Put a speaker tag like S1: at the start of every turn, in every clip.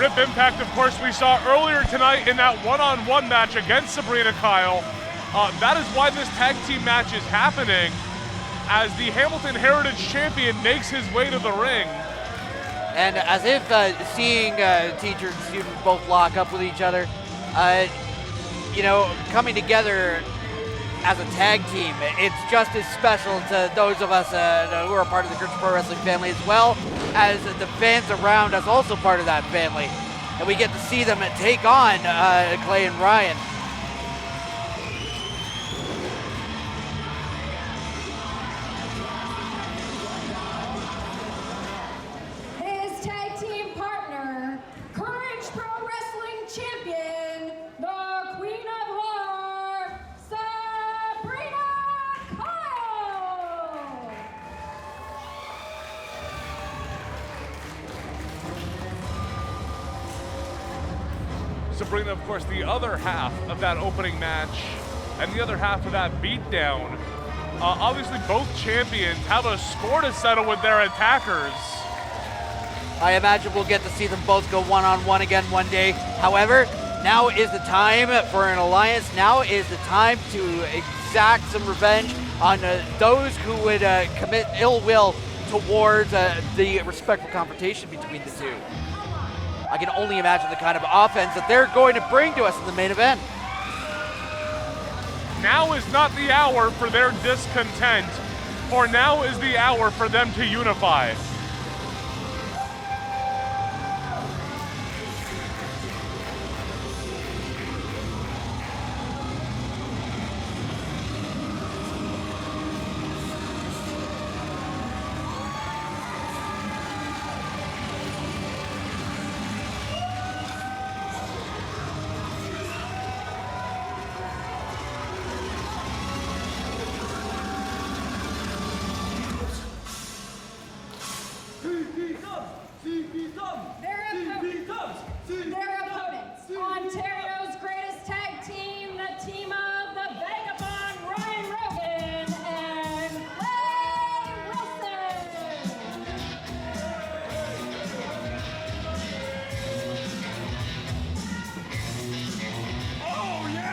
S1: rip impact, of course, we saw earlier tonight in that one-on-one match against Sabrina Kyle. That is why this tag team match is happening, as the Hamilton Heritage Champion makes his way to the ring.
S2: And as if seeing teacher and student both lock up with each other, coming together as a tag team, it's just as special to those of us who are part of the Courage Pro Wrestling family, as well as the fans around us, also part of that family. And we get to see them take on Clay and Ryan.
S3: His tag team partner, Courage Pro Wrestling champion, the Queen of War, Sabrina Kyle.
S1: Sabrina, of course, the other half of that opening match and the other half of that beatdown. Obviously, both champions have a score to settle with their attackers.
S2: I imagine we'll get to see them both go one-on-one again one day. However, now is the time for an alliance. Now is the time to exact some revenge on those who would commit ill will towards the respectful confrontation between the two. I can only imagine the kind of offense that they're going to bring to us in the main event.
S1: Now is not the hour for their discontent, for now is the hour for them to unify.
S3: Their opponents, Ontario's greatest tag team, the team of the Vagabond Ryan Rogan and Clay Wilson.
S1: Oh, yeah!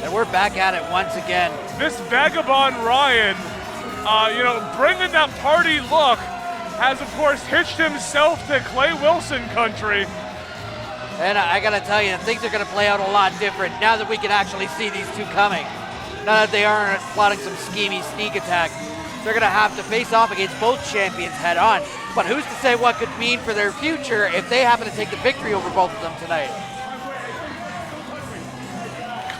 S2: And we're back at it once again.
S1: This Vagabond Ryan, bringing that party look, has of course hitched himself to Clay Wilson country.
S2: And I gotta tell you, things are gonna play out a lot different now that we can actually see these two coming. Now that they aren't plotting some schemy sneak attack, they're gonna have to face off against both champions head on. But who's to say what could mean for their future if they happen to take the victory over both of them tonight?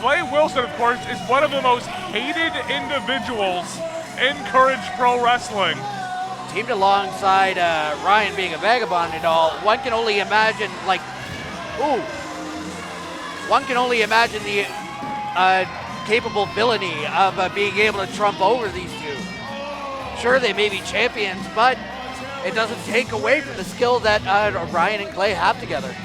S1: Clay Wilson, of course, is one of the most hated individuals in Courage Pro Wrestling.
S2: Teamed alongside Ryan being a vagabond and all, one can only imagine, the capable villainy of being able to trump over these two. Sure, they may be champions, but it doesn't take away from the skill that Ryan and Clay have together.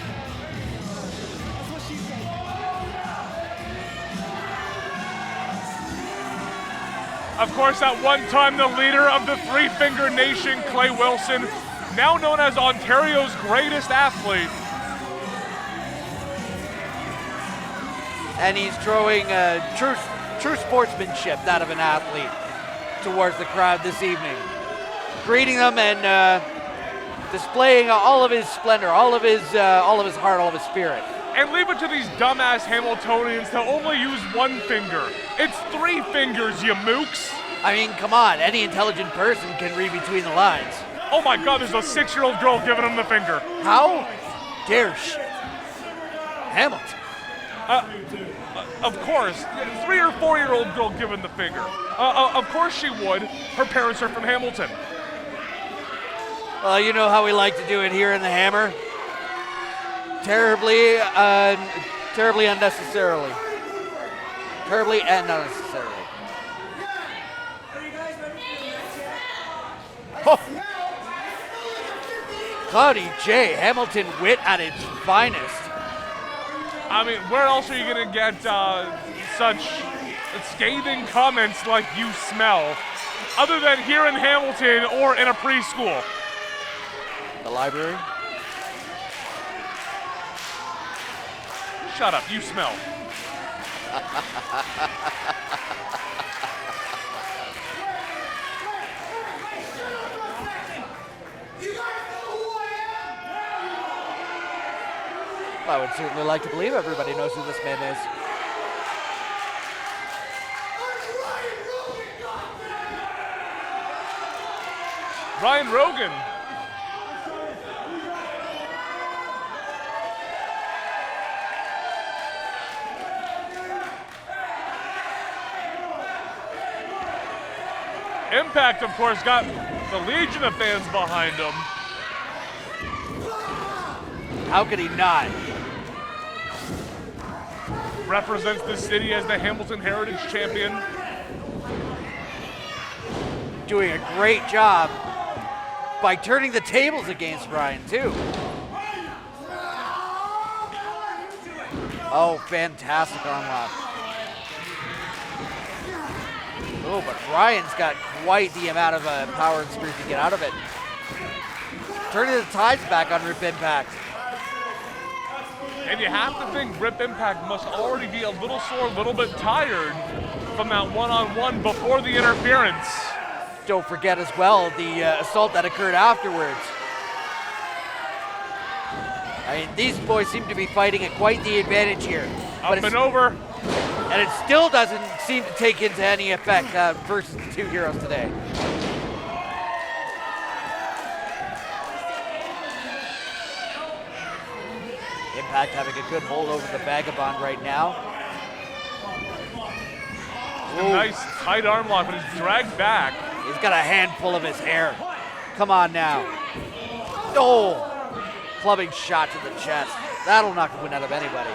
S1: Of course, at one time, the leader of the Three Finger Nation, Clay Wilson, now known as Ontario's greatest athlete.
S2: And he's throwing true sportsmanship, that of an athlete, towards the crowd this evening. Greeting them and displaying all of his splendor, all of his heart, all of his spirit.
S1: And leave it to these dumbass Hamiltonians to only use one finger. It's 3 fingers, you mooks.
S2: I mean, come on, any intelligent person can read between the lines.
S1: Oh my God, there's a 6-year-old girl giving him the finger.
S2: How dare she? Hamilton.
S1: Of course, 3 or 4-year-old girl giving the finger. Of course she would. Her parents are from Hamilton.
S2: Well, you know how we like to do it here in the Hammer. Terribly unnecessarily. Terribly and unnecessarily. Oh. Cloudy J, Hamilton wit at its finest.
S1: I mean, where else are you going to get such scathing comments like "you smell," other than here in Hamilton or in a preschool.
S2: The library.
S1: Shut up, you smell.
S2: I would certainly like to believe everybody knows who this man is.
S1: Ryan Rogan. Impact, of course, got the legion of fans behind him.
S2: How could he not?
S1: Represents the city as the Hamilton Heritage Champion.
S2: Doing a great job by turning the tables against Ryan, too. Oh, fantastic arm lock. Oh, but Ryan's got quite the amount of power and spirit to get out of it. Turning the tides back on Rip Impact.
S1: And you have to think Rip Impact must already be a little sore, a little bit tired from that one-on-one before the interference.
S2: Don't forget as well the assault that occurred afterwards. I mean, these boys seem to be fighting at quite the advantage here.
S1: Up and over.
S2: And it still doesn't seem to take into any effect versus the two heroes today. Impact having a good hold over the Vagabond right now.
S1: A nice tight arm lock, but he's dragged back.
S2: He's got a handful of his hair. Come on now. Oh, clubbing shot to the chest. That'll knock the wind out of anybody.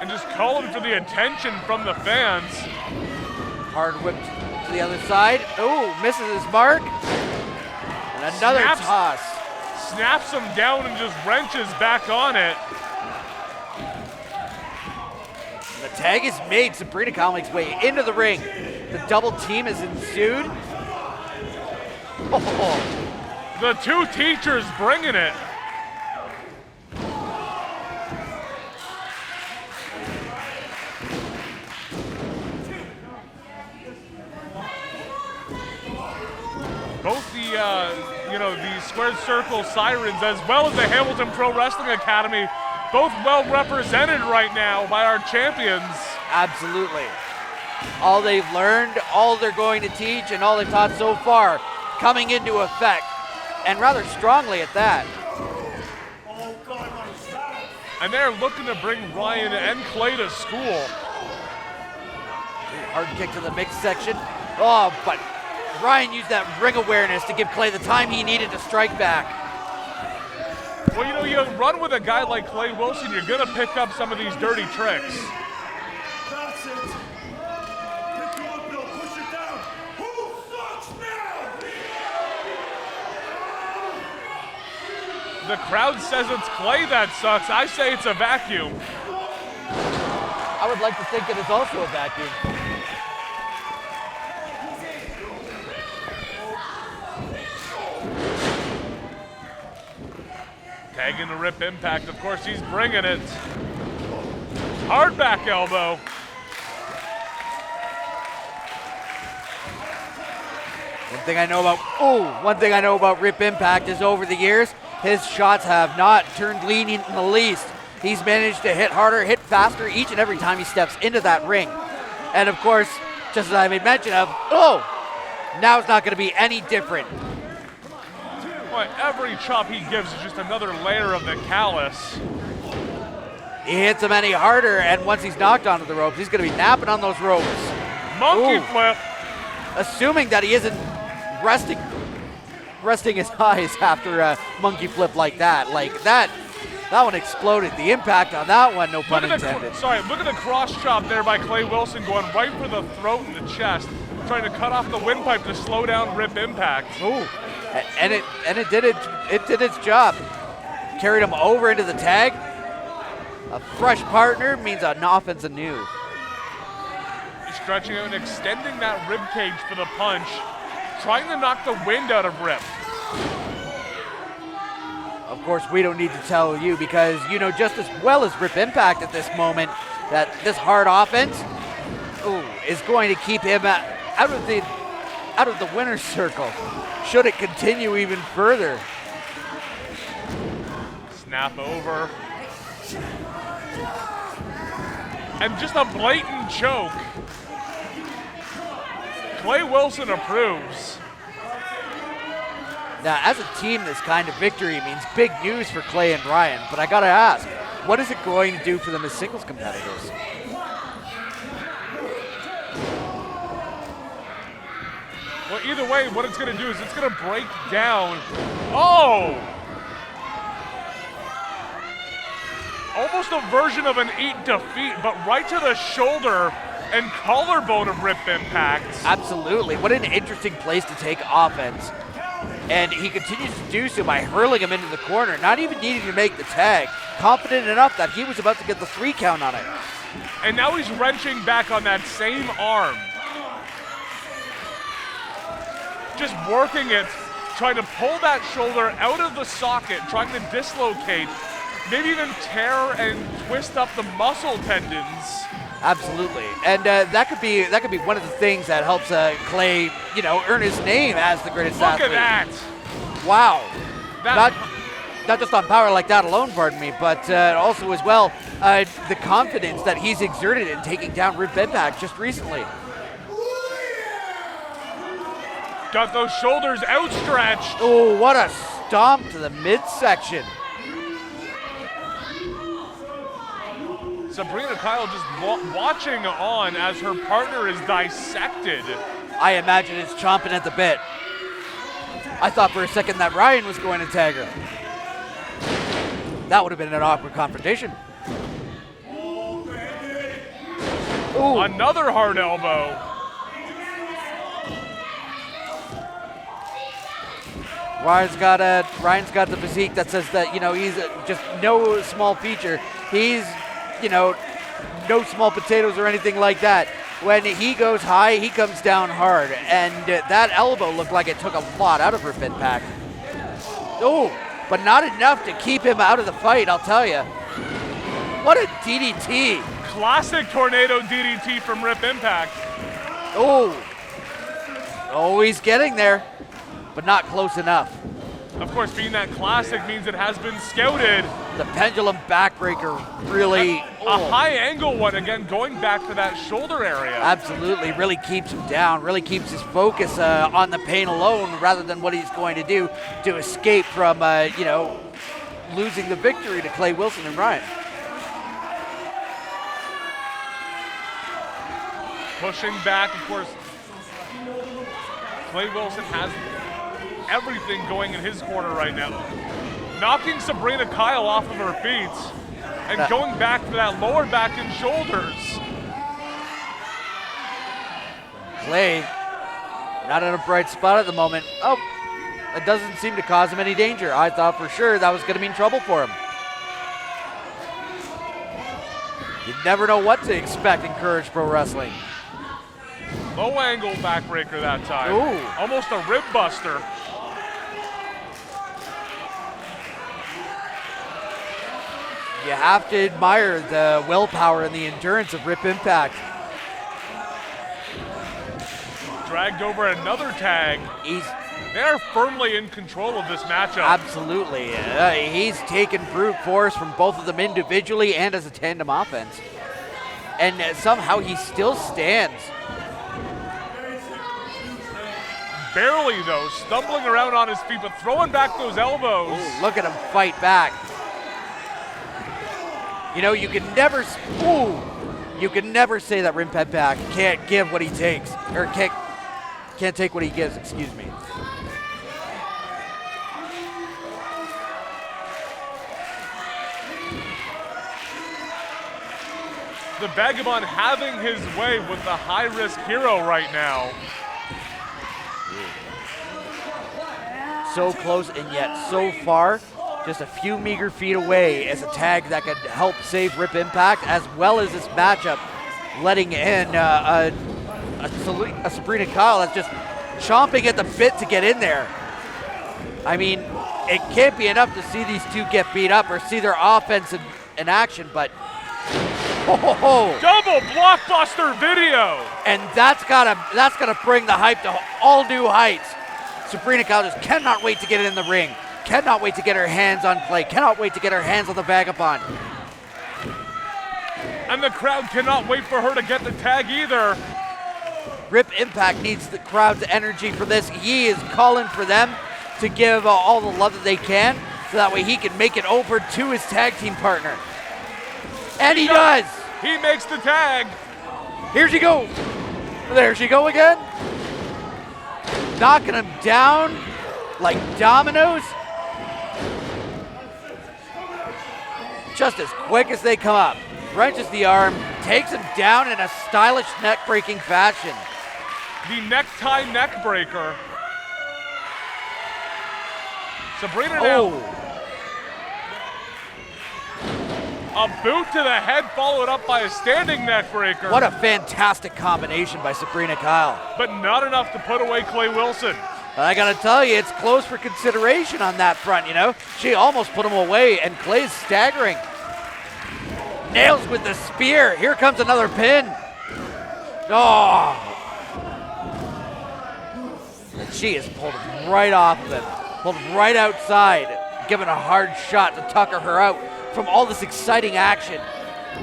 S1: And just calling for the attention from the fans.
S2: Hard whip to the other side. Oh, misses his mark. And another toss.
S1: Snaps him down and just wrenches back on it.
S2: The tag is made. Sabrina Kyle makes way into the ring. The double team has ensued. Oh.
S1: The two teachers bringing it. Both the squared circle sirens, as well as the Hamilton Pro Wrestling Academy, both well represented right now by our champions.
S2: Absolutely. All they've learned, all they're going to teach, and all they've taught so far coming into effect, and rather strongly at that.
S1: And they're looking to bring Ryan and Clay to school.
S2: Hard kick to the mix section. Oh, but Ryan used that ring awareness to give Clay the time he needed to strike back.
S1: Well, you run with a guy like Clay Wilson, you're going to pick up some of these dirty tricks.
S4: That's it. Pick you up, Bill. Push it down. Who sucks now?
S1: The crowd says it's Clay that sucks. I say it's a vacuum.
S2: I would like to think it is also a vacuum.
S1: Tagging the Rip Impact, of course, he's bringing it. Hard back elbow.
S2: One thing I know about Rip Impact is over the years, his shots have not turned lenient in the least. He's managed to hit harder, hit faster each and every time he steps into that ring. And of course, just as I made mention of, now it's not going to be any different.
S1: Boy, every chop he gives is just another layer of the callus.
S2: He hits him any harder, and once he's knocked onto the ropes, he's going to be napping on those ropes.
S1: Monkey flip.
S2: Assuming that he isn't resting his eyes after a monkey flip like that. Like that one exploded. The impact on that one, no pun intended.
S1: Look at the cross chop there by Clay Wilson going right for the throat and the chest, trying to cut off the windpipe to slow down Rip Impact.
S2: Ooh. And it did its job. Carried him over into the tag. A fresh partner means an offense anew.
S1: stretching out and extending that rib cage for the punch, trying to knock the wind out of Rip.
S2: Of course, we don't need to tell you because you know just as well as Rip Impact at this moment that this hard offense is going to keep him out of the winner's circle. Should it continue even further?
S1: Snap over. And just a blatant choke. Clay Wilson approves.
S2: Now, as a team, this kind of victory means big news for Clay and Ryan, but I gotta ask, what is it going to do for them as singles competitors?
S1: Well, either way, what it's gonna do is it's gonna break down. Oh! Almost a version of an 8 defeat, but right to the shoulder and collarbone of Rip Impact.
S2: Absolutely. What an interesting place to take offense. And he continues to do so by hurling him into the corner, not even needing to make the tag. Confident enough that he was about to get the 3 count on it.
S1: And now he's wrenching back on that same arm. Just working it, trying to pull that shoulder out of the socket, trying to dislocate, maybe even tear and twist up the muscle tendons.
S2: Absolutely, and that could be one of the things that helps Clay, earn his name as the greatest athlete.
S1: Look at that!
S2: Wow, not just on power like that alone, pardon me, but also as well the confidence that he's exerted in taking down Rip Impact just recently.
S1: Got those shoulders outstretched.
S2: Oh, what a stomp to the midsection.
S1: Sabrina Kyle just watching on as her partner is dissected.
S2: I imagine it's chomping at the bit. I thought for a second that Ryan was going to tag her. That would have been an awkward confrontation. Ooh.
S1: Another hard elbow.
S2: Ryan's got the physique that says that, he's just no small feature. He's, no small potatoes or anything like that. When he goes high, he comes down hard. And that elbow looked like it took a lot out of Rip Impact. Oh, but not enough to keep him out of the fight, I'll tell you. What a DDT.
S1: Classic tornado DDT from Rip Impact.
S2: Oh, he's getting there, but not close enough.
S1: Of course, being that classic means it has been scouted.
S2: The pendulum backbreaker really...
S1: A high angle one, again, going back to that shoulder area.
S2: Absolutely, really keeps him down, really keeps his focus on the pain alone rather than what he's going to do to escape from, losing the victory to Clay Wilson and Ryan.
S1: Pushing back, of course. Clay Wilson has everything going in his corner right now. Knocking Sabrina Kyle off of her feet and going back for that lower back and shoulders.
S2: Clay, not in a bright spot at the moment. Oh, it doesn't seem to cause him any danger. I thought for sure that was going to mean trouble for him. You never know what to expect in Courage Pro Wrestling.
S1: Low angle backbreaker that time.
S2: Ooh.
S1: Almost a rib buster.
S2: You have to admire the willpower and the endurance of Rip Impact.
S1: Dragged over another tag. They're firmly in control of this matchup.
S2: Absolutely. He's taken brute force from both of them individually and as a tandem offense. And somehow he still stands.
S1: Barely, though, stumbling around on his feet, but throwing back those elbows.
S2: Ooh, look at him fight back. You can never say that Rip Impact can't give what he takes, or can't take what he gives, excuse me.
S1: The Vagabond having his way with the high-risk hero right now.
S2: So close and yet so far. Just a few meager feet away as a tag that could help save Rip Impact as well as this matchup letting in a Sabrina Kyle that's just chomping at the bit to get in there. I mean, it can't be enough to see these two get beat up or see their offense in action, but
S1: double blockbuster video.
S2: And that's gonna bring the hype to all new heights. Sabrina Kyle just cannot wait to get in the ring. Cannot wait to get her hands on Clay. Cannot wait to get her hands on the Vagabond.
S1: And the crowd cannot wait for her to get the tag either.
S2: Rip Impact needs the crowd's energy for this. He is calling for them to give all the love that they can, so that way he can make it over to his tag team partner. And he does.
S1: He makes the tag.
S2: Here she goes. There she go again. Knocking him down like dominoes. Just as quick as they come up. Wrenches the arm, takes him down in a stylish neck-breaking fashion.
S1: The necktie neck breaker. Sabrina now. A boot to the head followed up by a standing neck breaker.
S2: What a fantastic combination by Sabrina Kyle.
S1: But not enough to put away Clay Wilson.
S2: I gotta tell you, it's close for consideration on that front, you know? She almost put him away, and Clay's staggering. Nails with the spear. Here comes another pin. Oh. And she has pulled him right off of him. Pulled him right outside, giving a hard shot to tucker her out from all this exciting action.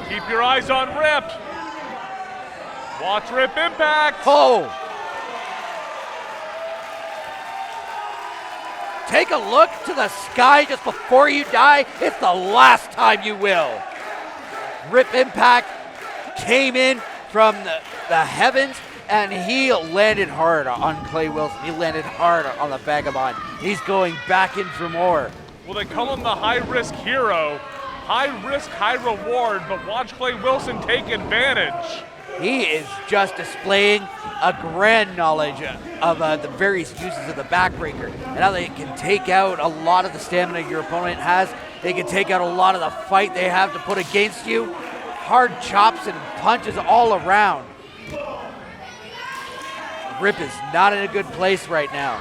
S1: Keep your eyes on Rip. Watch Rip Impact.
S2: Oh. Take a look to the sky just before you die. It's the last time you will. Rip Impact came in from the heavens, and he landed hard on Clay Wilson. He landed hard on the Vagabond. He's going back in for more.
S1: Well, they call him the high-risk hero. High risk, high reward, but watch Clay Wilson take advantage.
S2: He is just displaying a grand knowledge of the various uses of the backbreaker and how they can take out a lot of the stamina your opponent has. They can take out a lot of the fight they have to put against you. Hard chops and punches all around. Rip is not in a good place right now.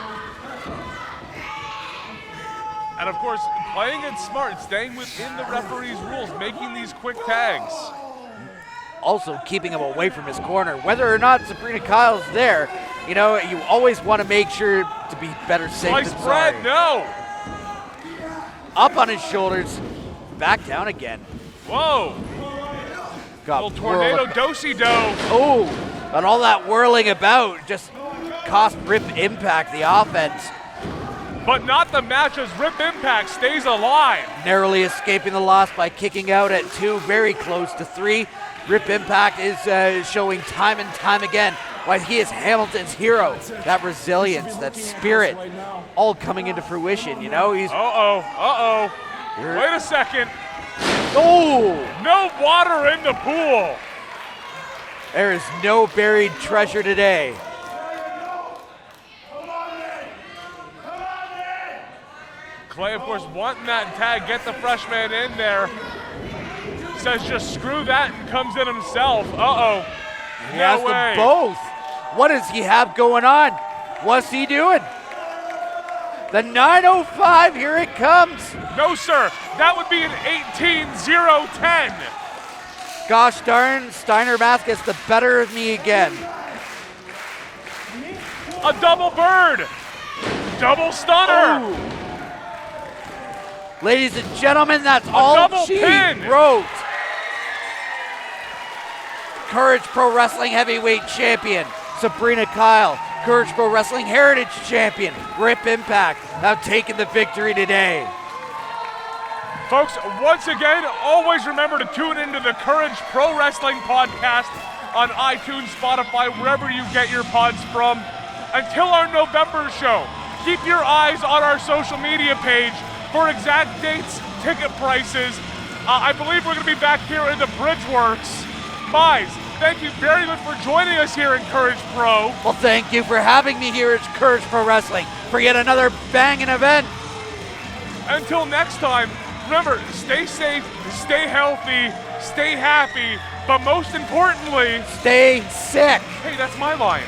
S1: And of course, playing it smart, staying within the referee's rules, making these quick tags.
S2: Also keeping him away from his corner. Whether or not Sabrina Kyle's there, you know, you always want to make sure to be better safe
S1: Sliced
S2: than
S1: bread,
S2: sorry.
S1: no.
S2: Up on his shoulders, back down again.
S1: Whoa.
S2: Got
S1: Little tornado do-si-do.
S2: Oh, and all that whirling about just cost Rip Impact the offense.
S1: But not the match as Rip Impact stays alive.
S2: Narrowly escaping the loss by kicking out at 2, very close to 3. Rip Impact is showing time and time again why he is Hamilton's hero. That resilience, that spirit, all coming into fruition, you know? He's
S1: Wait a second.
S2: Oh!
S1: No water in the pool.
S2: There is no buried treasure today.
S1: Clay, of course, wanting that tag, get the freshman in there. Says just screw that and comes in himself.
S2: He has them both. What does he have going on? What's he doing? The 905, here it comes.
S1: No, sir. That would be an 18-0-10.
S2: Gosh darn, Steiner Mask gets the better of me again.
S1: A double bird. Double stunner.
S2: Ooh. Ladies and gentlemen, that's all she wrote. Courage Pro Wrestling Heavyweight Champion, Sabrina Kyle. Courage Pro Wrestling Heritage Champion, Rip Impact, now taking the victory today.
S1: Folks, once again, always remember to tune into the Courage Pro Wrestling podcast on iTunes, Spotify, wherever you get your pods from. Until our November show, keep your eyes on our social media page for exact dates, ticket prices. I believe we're going to be back here in the Bridgeworks. Mize, thank you very much for joining us here in Courage Pro.
S2: Well, thank you for having me here at Courage Pro Wrestling for yet another banging event.
S1: Until next time, remember, stay safe, stay healthy, stay happy, but most importantly,
S2: Stay sick.
S1: hey, that's my line.